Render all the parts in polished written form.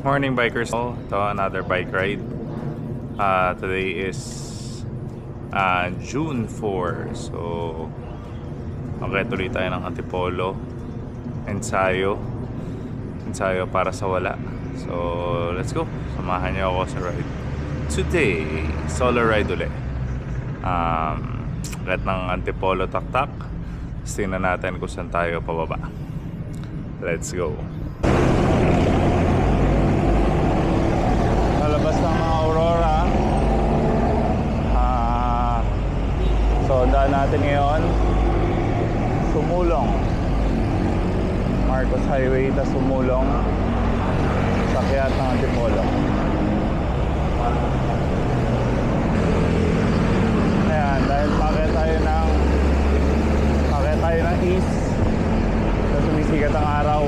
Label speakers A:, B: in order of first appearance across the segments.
A: Morning bikers, ito another bike ride. Today is June 4. So okay, tuloy tayo ng Antipolo. Ensayo para sa wala. So let's go, samahan niyo ako sa ride today. Solo ride ulit. Kahit ng Antipolo taktak, tingnan natin kung saan tayo pababa. Let's go. Labas ng mga Aurora. So daan natin ngayon Sumulong, Marcos Highway, tas Sumulong sa Kiat ng Antipolo. Ayan, dahil packet tayo ng east na sumisikat ang araw.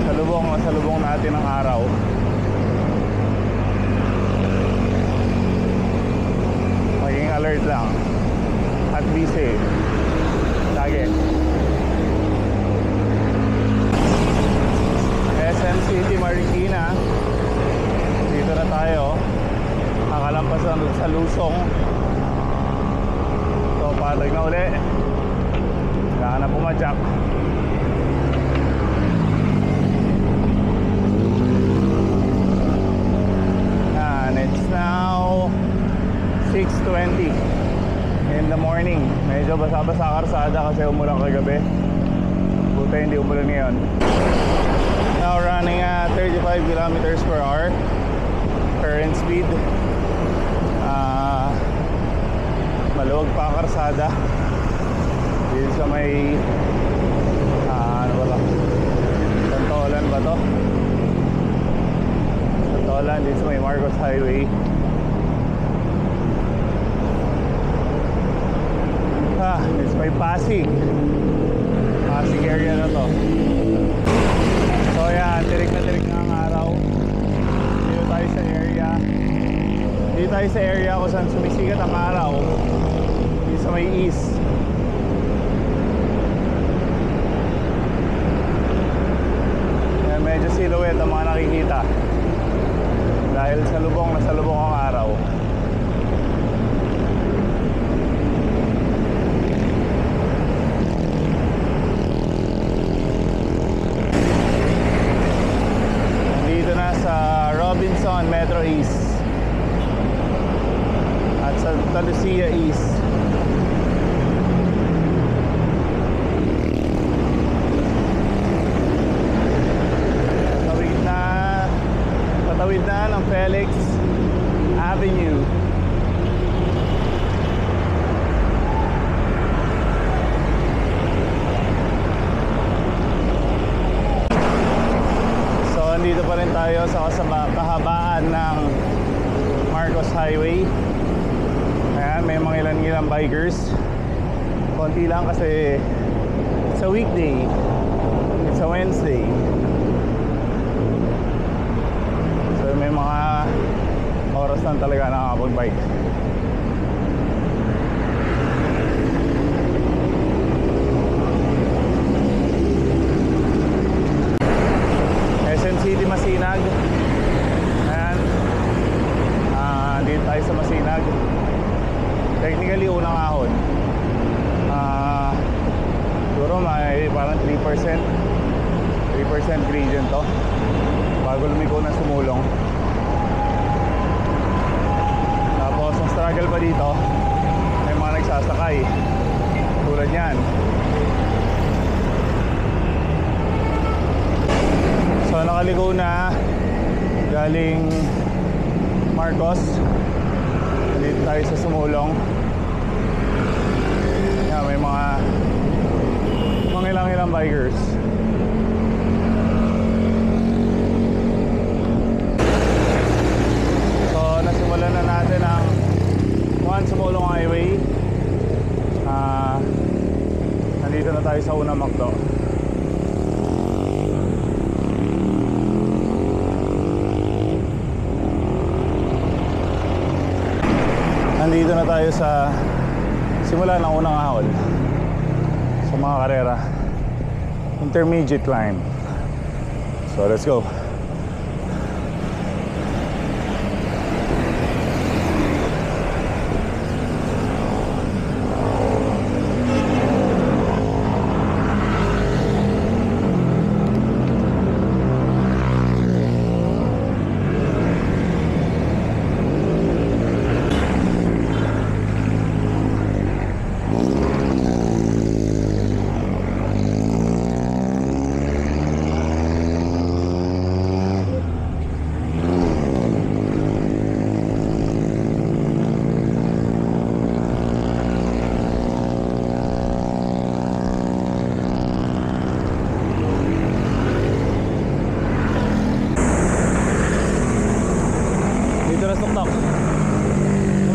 A: Salubong natin ang araw. Maging alert lang at be safe lagi. SM City Marikina, dito na tayo, nakalampas sa Lusong. So patag na uli, kailangan na pumadyak. And it's now 6:20 in the morning. Medyo basa-basa karsada kasi umulan kagabi. Buti hindi umulan ngayon. Now running at 35 kilometers per hour current speed. Maluwag pa ang karsada. Dito sa may ano ba to? Santolan ba to? Santolan, dito sa may Marcos Highway. It's may Pasig area na to. So yan, tirik na ang araw. Dito tayo sa area kung saan sumisikat ang araw. Dito sa may east. Yan, medyo silhouette ang mga nakikita dahil salubong ang araw. Robinson Metro East at Santa Lucia East. Patawid na ng Felix Avenue. Dito pa rin tayo sa kahabaan ng Marcos Highway. Ayan, may mga ilan bikers. Konti lang kasi it's a weekday. It's a Wednesday. So may mga oras lang talaga nakakapag-bike. City Masinag. Ayan, dito tayo sa Masinag. Technically unang ahon. Siguro may parang 3% gradient to bago lumiko ng Sumulong. Tapos ang struggle pa dito, may mga nagsasakay tulad yan. So nakaliko na galing Marcos, dito tayo sa Sumulong. Yan, may mga ilang bikers. So nasimulan na natin ang Sumulong Highway. Nandito na tayo sa unang McDo. Nandito na tayo sa simula ng unang ahon sa mga karera. intermediate line. So let's go. tok-tok.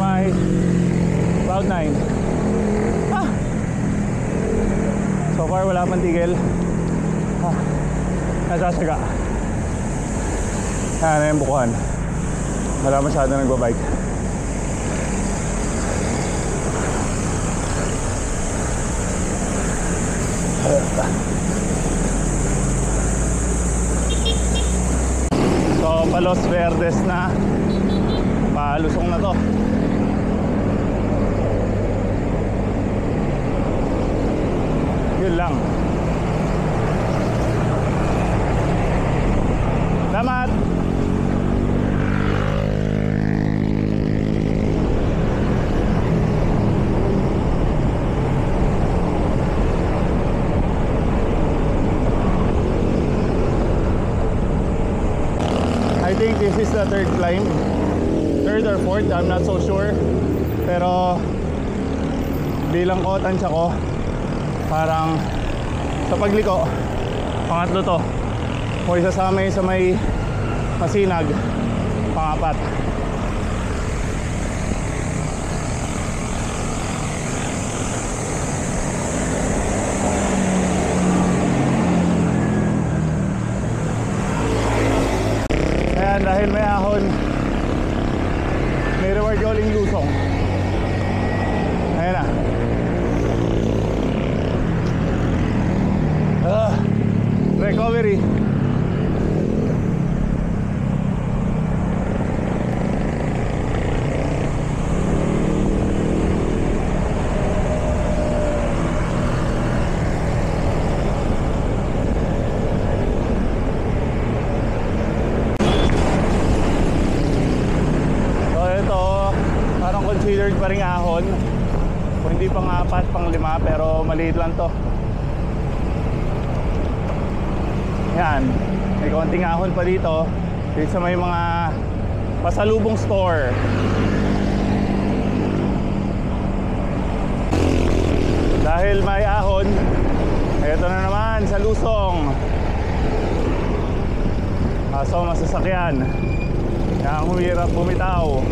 A: May Cloud 9. Ah! So far wala pang tigil. Nasasaga. Yan yung bukuhan. Wala masyado nagbabike. So Palos Verdes na. Palusong na to. Yun lang. Salamat. I think this is the third climb. Third or fourth, I'm not so sure. Pero bilang ko, tansya ko, parang sa pagliko, pangatlo to. O isa sa may Masinag, pangapat. Ayan, dahil may ahon, may reward yung lusong. Ayan na. Recovery. Considered pa ring ahon. Kung hindi pang apat, pang lima, pero maliit lang to. Yan, may konting ahon pa dito. Dito sa may mga pasalubong store. Dahil may ahon, ito na naman sa lusong. Kaso masasakyan, kaya humirap bumitaw.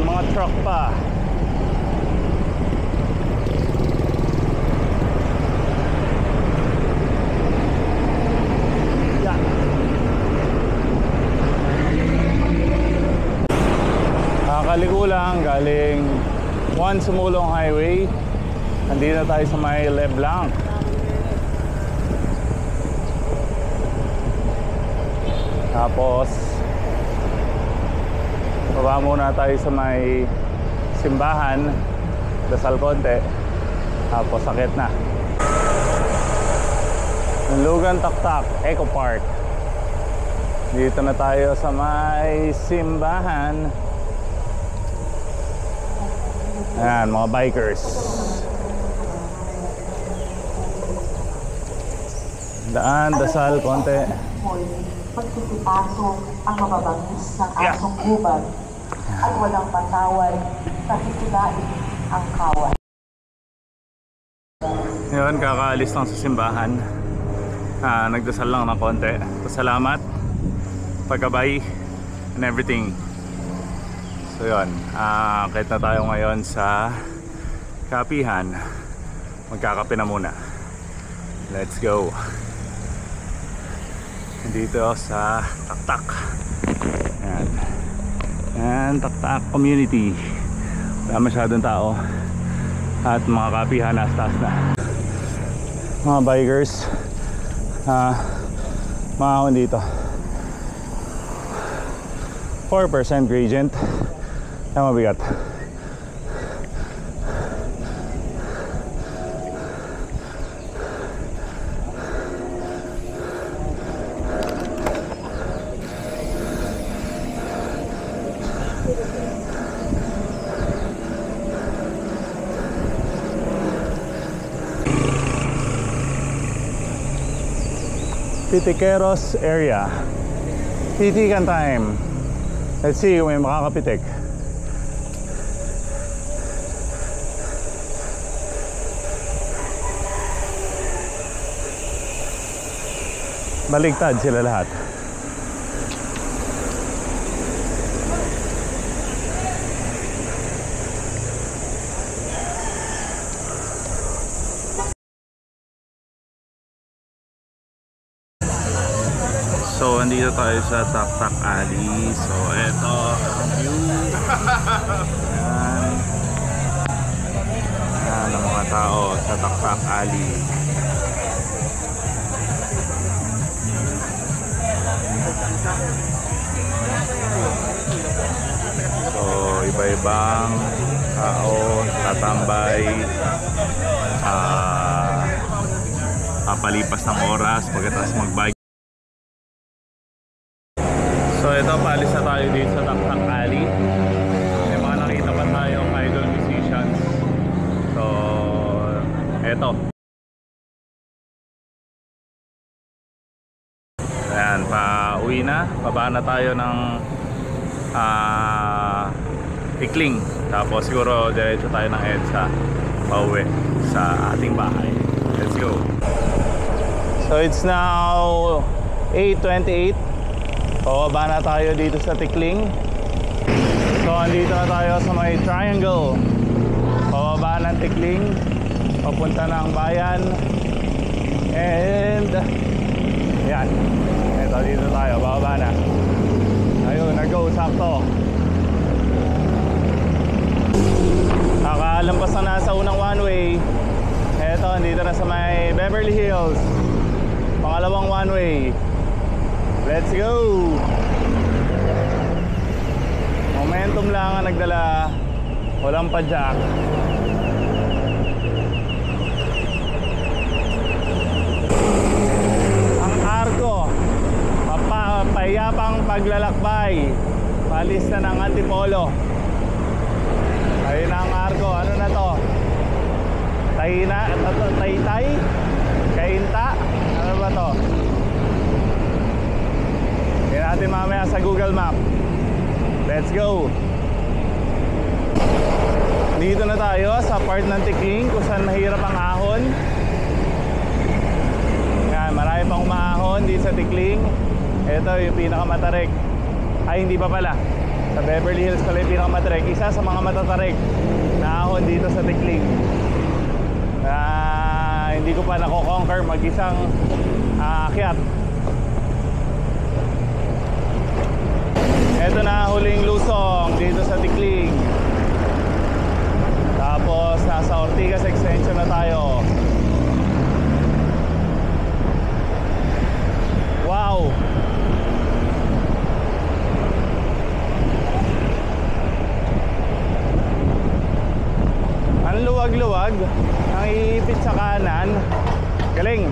A: Mga truck pa. Yeah. Nakakaligo lang galing Juan Sumulong Highway. Nandito tayo sa may Leblanc. Tapos baba muna tayo sa may simbahan, dasal konti, tapos sakit na. Lugan Taktak Eco Park. Dito na tayo sa may simbahan. Ayan, mga bikers. Daan, dasal konti.
B: Pagtitipasok ang mababangis ng asong gubad at walang patawad kahit hilain ang kawat.
A: Ngayon, kakaalis lang sa simbahan. Nagdasal lang ng konti. Pasalamat, pagkabay, and everything. So yun, kahit na tayo ngayon sa kapihan, magkakape na muna. Let's go. Dito sa Taktak. Ayan. Ayan, Taktak community. Wala masyadong tao. At mga kapihan taas na. Mga bikers, mahon dito. 4% gradient. Kaya mabigat. Pitikeros area. Titikan time. Let's see kung may makakapitik. Baligtad sila lahat. So, andito tayo sa Taktak Alley. So, eto ang view. Ayan. Ayan ang mga tao sa Taktak Alley. So, iba-ibang tao tatambay, papalipas ng oras pagkatapos mag-bike. So ito, paalis na tayo dito sa Taktak Alley. May mga nakita pa tayong idol musicians. So eto. Ayan, pauwi na. Baba na tayo ng Tikling. Tapos siguro diretso tayo ng EDSA pauwi sa ating bahay. Let's go. So it's now 8:28. Pababa na tayo dito sa Tikling. So andito na tayo sa may triangle. Pababa ng Tikling, papunta ng bayan. And yan, eto dito tayo, bababa na. Ayun, nag-go, sakto. Nakalampas na sa unang one way. Eto, andito na sa may Beverly Hills, pangalawang one way. Let's go! Momentum lang ang nagdala. Walang padjak. Ang arko, payapang paglalakbay. Palis na ng Antipolo. Ayun ang arko. Ano na to? Taytay? Kainta? Ano ba to? Tingnan natin mamaya sa Google Map. Let's go. Dito na tayo sa part ng Tikling kung saan mahirap ang ahon. Yan, marami pang umahon dito sa Tikling. Ito yung pinakamatarik. Ay, hindi pa pala. Sa Beverly Hills pala yung pinakamatarik. Isa sa mga matatarik na ahon dito sa Tikling. Hindi ko pa nako-conquer mag-isang akyat. Ito na, huling lusong dito sa Tikling. Tapos nasa Ortigas Extension na tayo. Wow! Ang luwag-luwag, ang iipit sa kanan. Galing!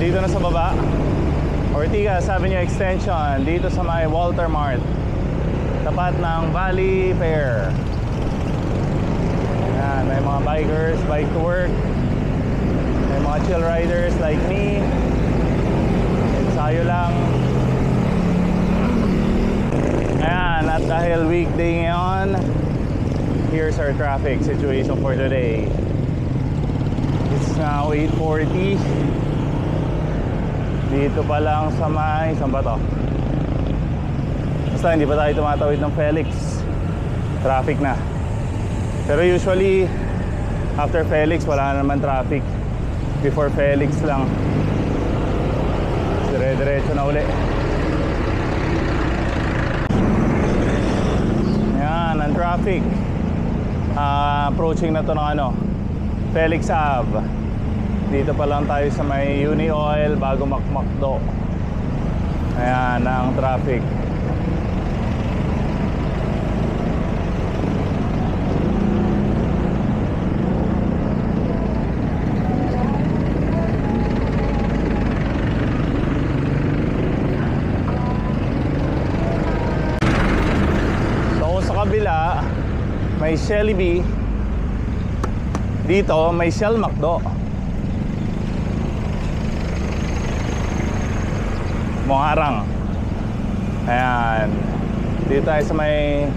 A: Dito na sa baba, Ortigas Avenue Extension, dito sa may Walter Mart, tapat ng Valley Fair. Yan, may mga bikers, bike to work. May mga chill riders like me. Ensayo lang. Ayan, at dahil weekday ngayon, here's our traffic situation for today. It's now 8:40. Dito pa lang sa may, saan ba to? Basta hindi pa tayo tumatawid ng Felix. Traffic na. Pero usually after Felix wala na naman traffic. Before Felix lang, dire-diretso na uli. Yan ang traffic. Approaching na to ng Felix Ave. Dito pa lang tayo sa may Uni Oil bago Macmacdo. Ayan ang traffic. So sa kabila may Shelby. Dito may Shell Macdo. Mongarang. Ayan. Dito tayo sa may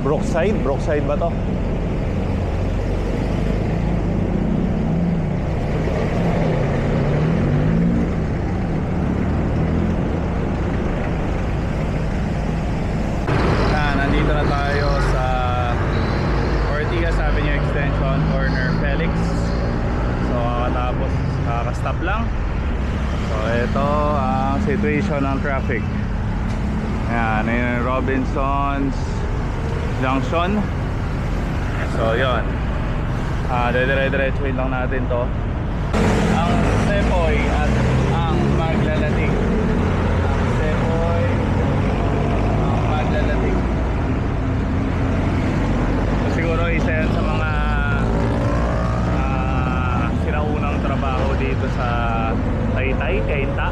A: Brookside. Brookside ba to? Robinson corner Felix. So kakastop lang. So ito ang situation ng traffic. Ayan, yun yung Robinson's Junction. So yun, dire-diretsuhin lang natin to. Ang Sepoy at ang Maglalatig. Ang Sepoy, ang Maglalatig. So, siguro isa yan sa mga sinaunang trabaho dito sa Taytay, Kainta.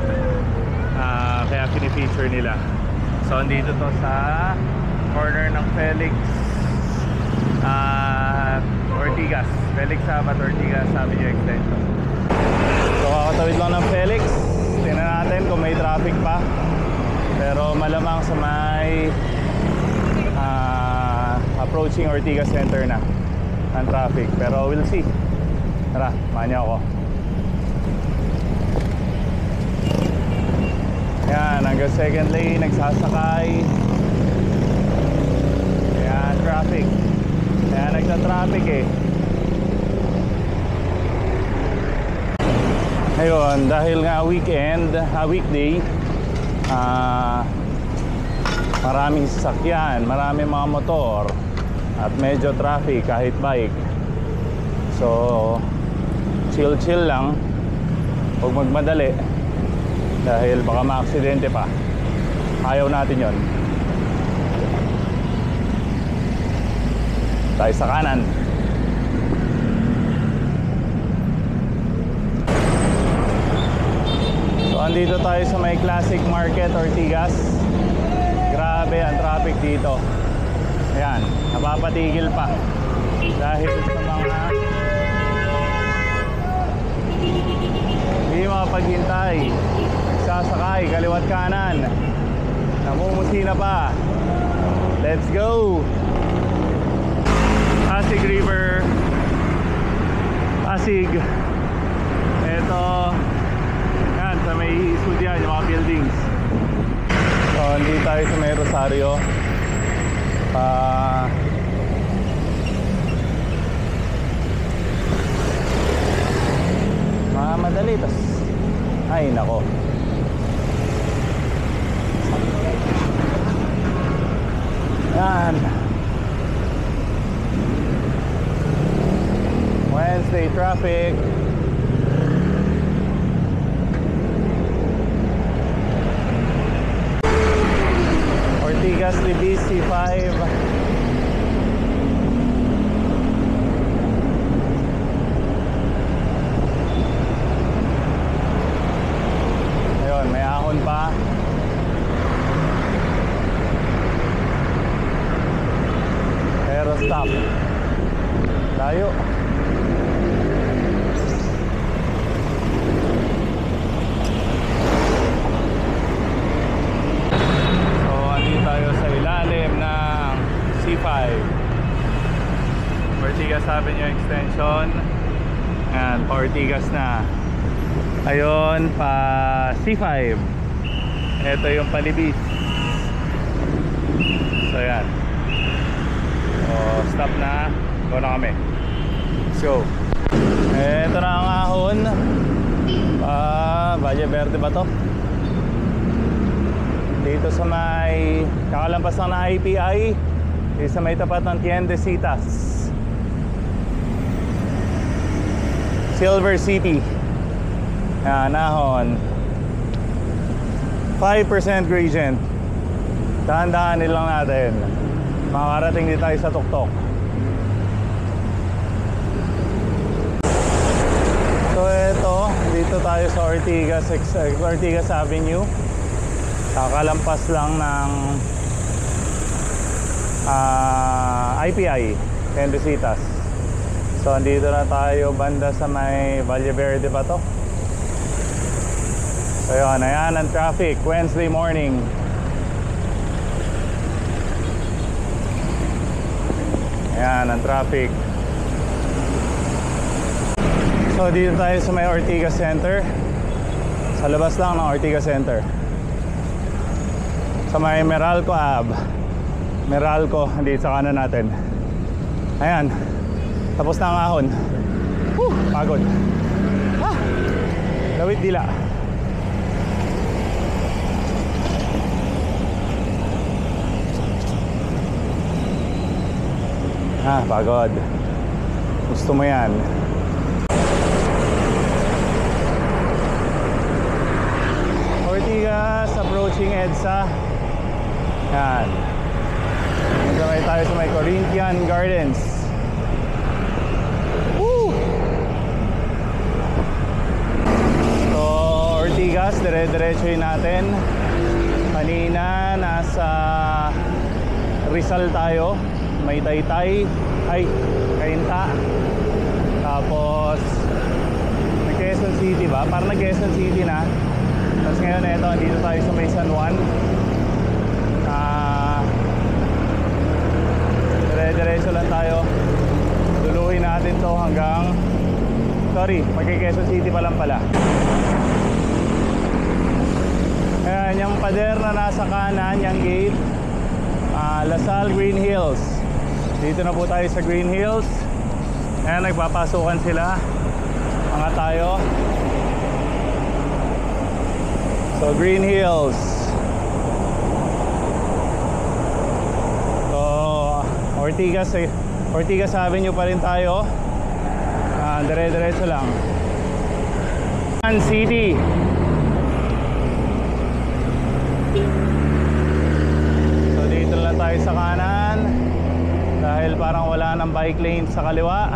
A: Kaya pinifeature nila. So andito to sa corner ng Felix Ortigas. Felix Sabat Ortigas Avenue Extension. So kakatawid lang ng Felix. Tingnan natin kung may traffic pa. Pero malamang sa may approaching Ortigas Center na ang traffic. Pero we'll see. Tara, manya ako. Yan, hanggang second lane, nagsasakay. Yan, traffic. Yan, nagsa-traffic eh. Ngayon, dahil nga weekend, weekday, maraming sasakyan, maraming mga motor, at medyo traffic kahit bike. So, chill-chill lang. Huwag magmadali. Dahil baka ma-aksidente pa. Ayaw natin yon. Tayo sa kanan. So andito tayo sa may Classic Market Ortigas. Grabe ang traffic dito. Ayan, napapatigil pa. Dahil sa mga hindi makapaghintay. Sasakay, kaliwat kanan. Namumusi na pa. Let's go. Pasig River, Pasig. Ito, yan, sa may Eastwood yan, yung mga buildings. So, hindi tayo sa may Rosario. Madali tas. Ay, nako. Yan. Wednesday traffic. Ortigas Libis C5. Ayun, may ahon pa. Pero stop. Layo. So, andito tayo sa ilalim ng C5 Ortigas Avenue Extension. Ayan, pa Ortigas na. Ayun, pa C5. Ito yung palibis. So, yan. So, stop na. Go na kami. Let's go. Ito na ang ahon. Valle Verde ba to? Dito sa may kakalampas lang na IPI. Dito sa may tapat ng Tiendesitas. Silver City. Yan, ahon. 5% gradient. Dahan-dahanin lang natin. Makakarating din tayo sa tuktok. So ito, dito tayo sa Ortigas Avenue. Kakalampas lang ng IPI, Tiendesitas. So andito na tayo banda sa may Valle Verde ba to? So yun, ayan ang traffic Wednesday morning. Ayan ang traffic. So dito tayo sa may Ortigas Center. Sa labas lang ng Ortigas Center. Sa may Meralco Ave. Meralco, dito sa kanan natin. Ayan. Tapos na ang ahon. Pagod. Lawit dila. Pagod. Gusto mo yan. Ortigas, approaching EDSA. Yan. Sabay tayo sa may Corinthian Gardens. Woo! So, Ortigas, dire-diretsoy natin. Kanina, nasa Rizal tayo. May Taytay. Ay, Cainta. Tapos, nag-Quezon City ba? Parang nag-Quezon City na. Tapos ngayon, eto, dito tayo sa may San Juan. Dire-diretso lang tayo. Duluhin natin to hanggang magke-Quezon City pa lang pala. Ayan, yung pader na nasa kanan, yung gate, Lasal Green Hills. Dito na po tayo sa Green Hills. Ayan, nagpapasukan sila. Angat tayo. So, Green Hills. Ortigas Avenue pa rin tayo. Dire-diretso lang. City. So dito lang tayo sa kanan dahil parang wala ng bike lane sa kaliwa.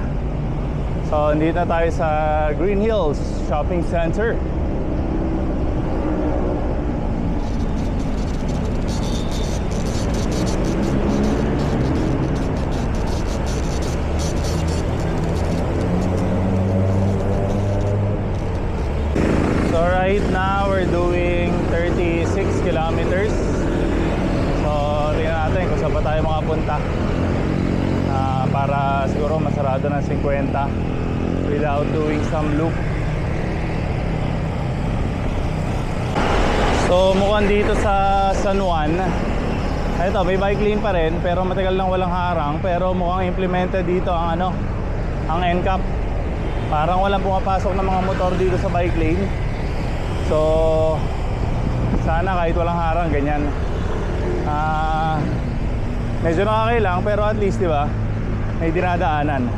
A: So dito na tayo sa Green Hills Shopping Center. Right now we're doing 36 kilometers. So tingnan natin kung saan pa tayo makapunta, para siguro masarado ng 50 without doing some loop. So mukhang dito sa San Juan, ito may bike lane pa rin pero matagal lang walang harang. Pero mukhang implemented dito ang ang NCAP. Parang walang pumapasok ng mga motor dito sa bike lane. So sana kahit walang harang ganyan. Medyo nakakailang pero at least diba may dinadaanan.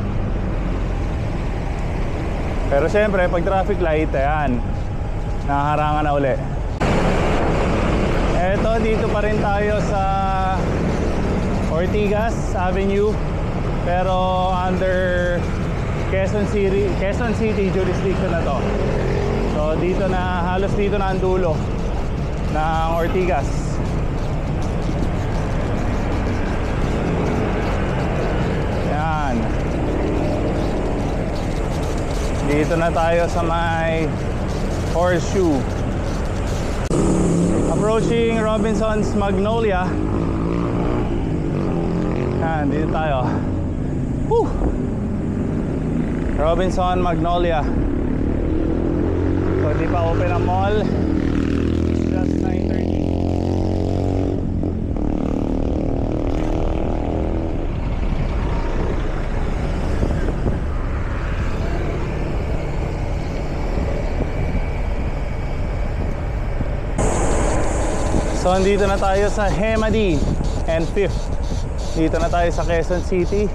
A: Pero syempre pag traffic light, ayan, nakaharangan na uli. Eto, dito pa rin tayo sa Ortigas Avenue pero under Quezon City jurisdiction na to. So dito na, halos dito na ang dulo ng Ortigas. Yan. Dito na tayo sa may Horseshoe. Approaching Robinson's Magnolia. Yan, dito tayo. Woo! Robinson Magnolia. So, di pa open ang mall. It's just 9:30. So, andito na tayo sa Hemady and 5th. Dito na tayo sa Quezon City.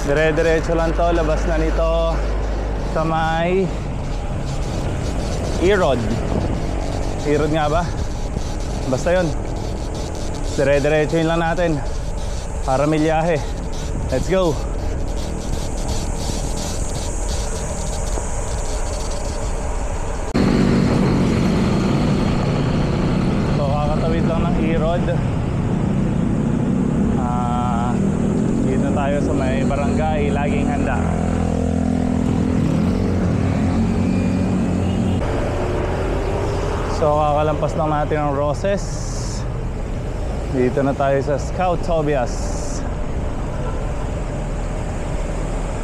A: Dire-diretso lang to, labas na nito sa may Erod nga ba? Basta yun, dire-diretso yun lang natin para milyahe. Let's go. So kakatawid lang ng Erod. Dito tayo sa may barangay Laging Handa. So kakalampas lang natin ang Roses. Dito na tayo sa Scout Tobias.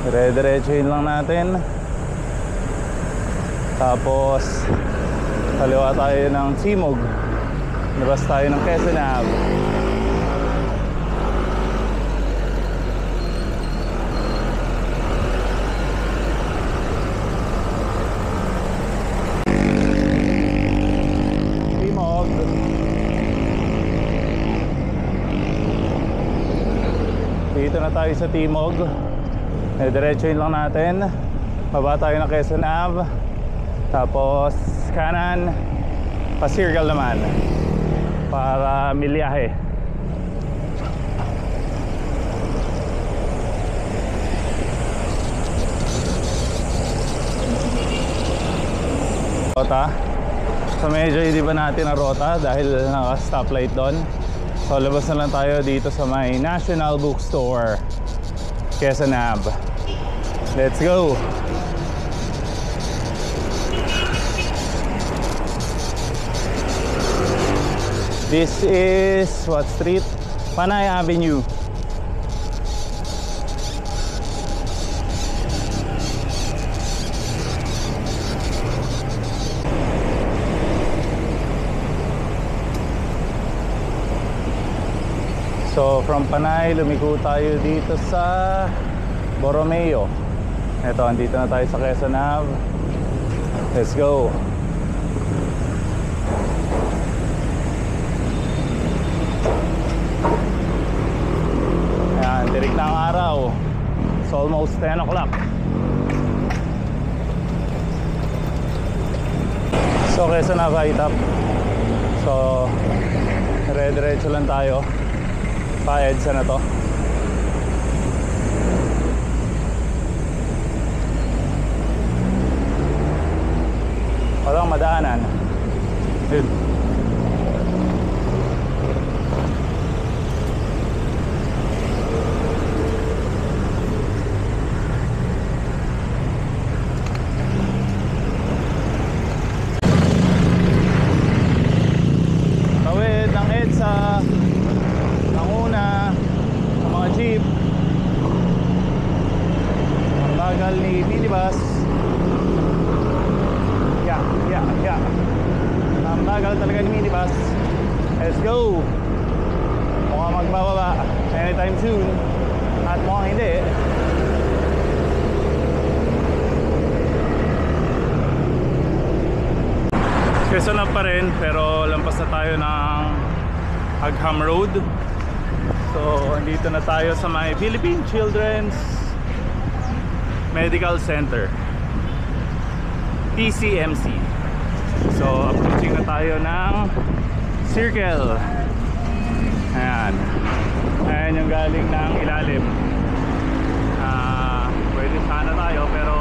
A: Dire-diretsuhin lang natin. Tapos kaliwa tayo ng Timog. Labas tayo ng Quezon Ave. Dito na tayo sa Timog. Diretsuin lang natin. Baba tayo ng Quezon Ave. Tapos kanan, pa-circle naman para Milyahe. Rota. So medyo hindi ba natin ang rota dahil naka-stoplight doon. So labas na lang tayo dito sa may National Bookstore, Quezon Ave. Let's go! This is what street? Panay Avenue. So from Panay, lumiko tayo dito sa Borromeo. Ito, andito na tayo sa Quezon Ave. Let's go. Ayan, tirik na ang araw. It's almost 10 o'clock. So Quezon Ave high top. So dire-diretso lang tayo. Pa-EDSA na to. Walang madaanan. Yun. Tawid ng EDSA. Jeep. Ang bagal ni minibus. Yeah. Ang bagal talaga ni minibus. Let's go. Mukhang magbababa anytime soon. At mukhang hindi. Quezon Ave pa rin, pero lampas na tayo ng Agham Road. So, andito na tayo sa may Philippine Children's Medical Center, PCMC. So, approaching na tayo ng Circle. Ayan. Ayan yung galing ng ilalim. Pwede sana tayo pero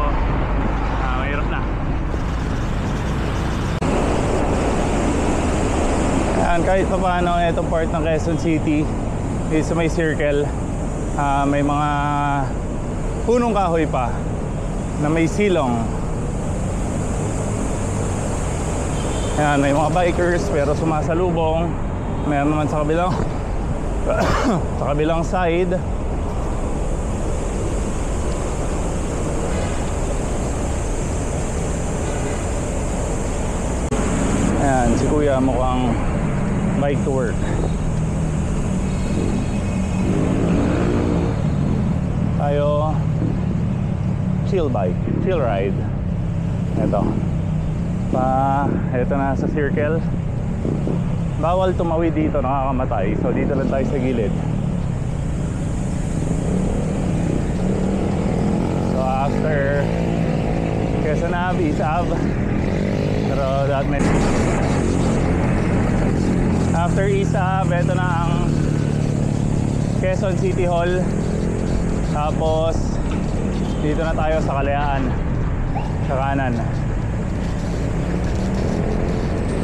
A: mahirap na. Ayan, kahit pa paano itong part ng Quezon City is may circle, may mga punong kahoy pa na may silong. Ayan, may mga bikers pero sumasalubong. Meron naman sa kabilang sa kabilang side. Ayan, si Kuya mukhang bike to work. Tayo chill bike, chill ride. Ito na sa circle. Bawal tumawid dito, nakakamatay. So dito lang tayo sa gilid. So after Quezon Ave, East Ave, pero that meant after East Ave, ito na ang Quezon City Hall. Tapos dito na tayo sa Kalayaan, sa kanan.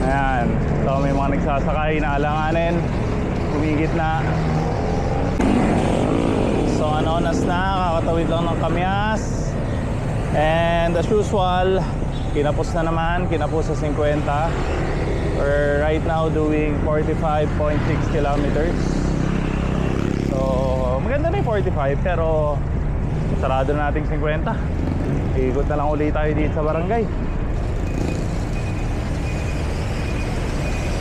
A: Ayan, so may mga nagsasakay na alanganin, humigit na. So anonas na, kakatawid lang ng Kamyas. And as usual, kinapos na naman, kinapos sa 50. We're right now doing 45.6 kilometers. So maganda na yung 45 pero sarado na nating 50. Ikot na lang ulit tayo dito sa barangay.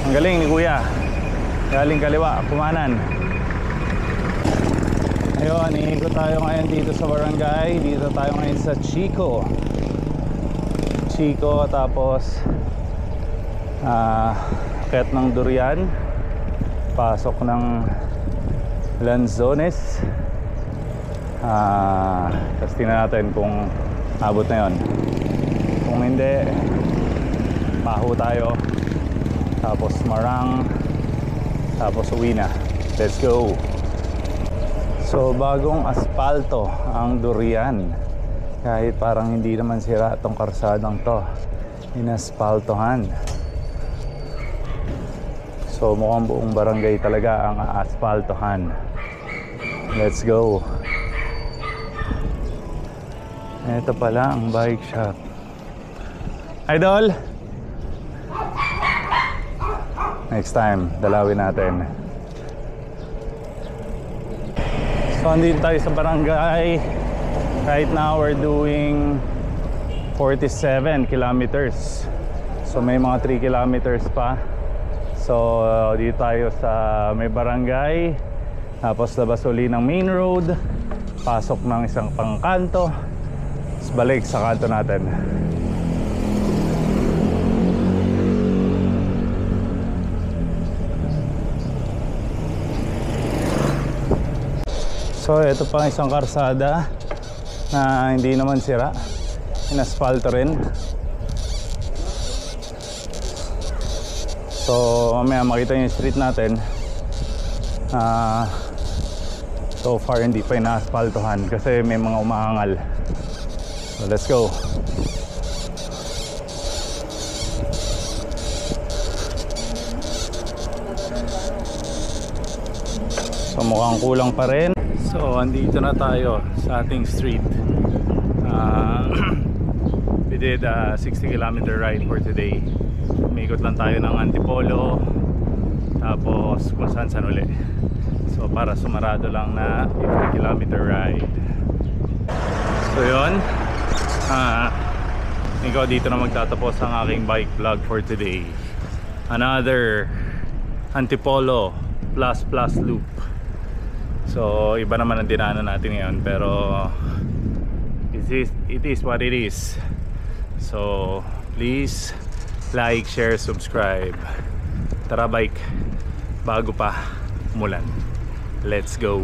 A: Ang galing ni Kuya, galing kaliwa, kumanan. Ayun, iikot tayo ngayon dito sa barangay. Dito tayo ngayon sa Chico, tapos akit ng Durian, pasok ng Lanzones, Tapos tingnan natin kung abot na yon. Kung hindi, Maho tayo, tapos Marang, tapos uwi na. Let's go. So bagong aspalto ang Durian, kahit parang hindi naman sira itong karsadang to, inaspaltohan. So mukhang buong barangay talaga ang aspaltohan. Let's go. Ito pala ang bike shop. Idol! Next time, dalawin natin. So andito tayo sa barangay. Right now we're doing 47 kilometers. So may mga 3 kilometers pa. So dito tayo sa may barangay. Tapos labas uli ng main road. Pasok ng isang pangkanto. Tapos balik sa kanto natin. So ito pang isang karsada na hindi naman sira, inaspalto rin. So mamaya makita yung street natin. So far hindi pa inaaspaltohan kasi may mga umaangal. So let's go. So mukhang kulang pa rin. So andito na tayo sa ating street. We did a 60-kilometer ride for today. Umikot lang tayo ng Antipolo, tapos kung saan uli. So para sumarado lang na 50-kilometer ride. So yun, ikaw dito na magtatapos ang aking bike vlog for today. Another Antipolo plus loop. So iba naman ang dinaanan natin ngayon, pero it is what it is. So please like, share, subscribe. Tara bike, bago pa umulan. Let's go.